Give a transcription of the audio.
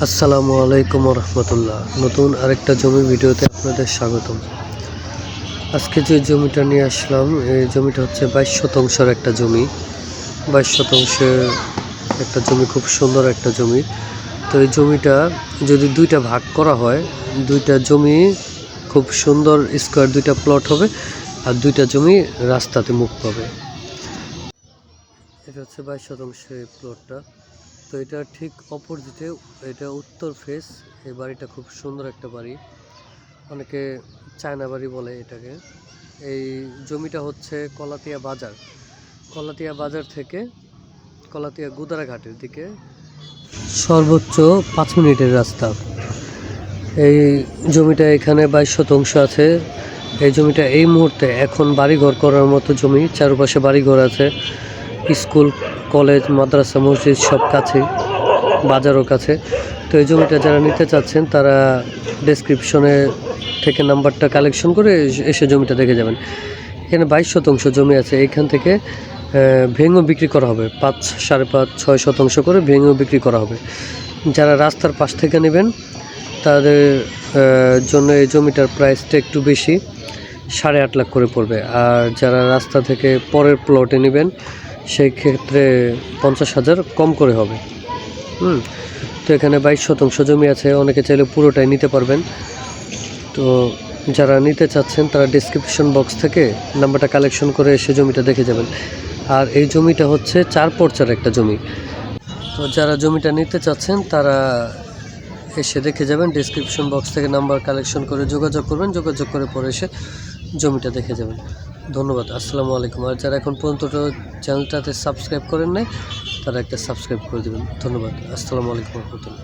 আসসালামু আলাইকুম রহমতুল্লাহ। নতুন আরেকটা জমি ভিডিওতে আপনাদের স্বাগতম। আজকে যে জমিটা নিয়ে আসলাম, এই জমিটা হচ্ছে 22 শতাংশের একটা জমি। 22 শতাংশের একটা জমি, খুব সুন্দর একটা জমি। তো এই জমিটা যদি দুইটা ভাগ করা হয়, দুইটা জমি খুব সুন্দর স্কোয়ার দুইটা প্লট হবে, আর দুইটা জমি রাস্তাতে মুখ পাবে। এটা হচ্ছে 22 শতাংশের প্লটটা। তো এটা ঠিক অপোজিটে, এটা উত্তর ফেস। এই বাড়িটা খুব সুন্দর একটা বাড়ি, অনেকে চায়না বাড়ি বলে এটাকে। এই জমিটা হচ্ছে কলাতিয়া বাজার। কলাতিয়া বাজার থেকে কলাতিয়া গুদারাঘাটের দিকে সর্বোচ্চ 5 মিনিটের রাস্তা। এই জমিটা এখানে 22 শতাংশ আছে। এই জমিটা এই মুহূর্তে এখন বাড়িঘর করার মতো জমি। চারপাশে বাড়িঘর আছে, স্কুল, কলেজ, মাদ্রাসা, মসজিদ সব কাছেই, বাজারও কাছে। তো এই জমিটা যারা নিতে চাচ্ছেন তারা ডেসক্রিপশনে থেকে নাম্বারটা কালেকশন করে এসে জমিটা দেখে যাবেন। এখানে 22 শতাংশ জমি আছে। এইখান থেকে ভেঙেও বিক্রি করা হবে, 5, 5.5, 6 শতাংশ করে ভেঙেও বিক্রি করা হবে। যারা রাস্তার পাশ থেকে নেবেন তাদের জন্য এই জমিটার প্রাইসটা একটু বেশি, 8.5 লাখ করে পড়বে। আর যারা রাস্তা থেকে পরের প্লটে নেবেন সেই ক্ষেত্রে 50,000 কম করে হবে। তো এখানে 22 শতাংশ জমি আছে, অনেকে চাইলে পুরোটাই নিতে পারবেন। তো যারা নিতে চাচ্ছেন তারা ডেসক্রিপশন বক্স থেকে নাম্বারটা কালেকশন করে এসে জমিটা দেখে যাবেন। আর এই জমিটা হচ্ছে 4 পর্চার একটা জমি। তো যারা জমিটা নিতে চাচ্ছেন তারা এসে দেখে যাবেন, ডেসক্রিপশন বক্স থেকে নাম্বার কালেকশন করে যোগাযোগ করবেন, যোগাযোগ করে পরে এসে জমিটা দেখে যাবেন। ধন্যবাদ। আসসালামু আলাইকুম। আর যারা এখন পর্যন্ত চ্যানেলটাতে সাবস্ক্রাইব করেন নাই তারা একটা সাবস্ক্রাইব করে দেবেন। ধন্যবাদ। আসসালামু আলাইকুম রহমতুল্লাহ।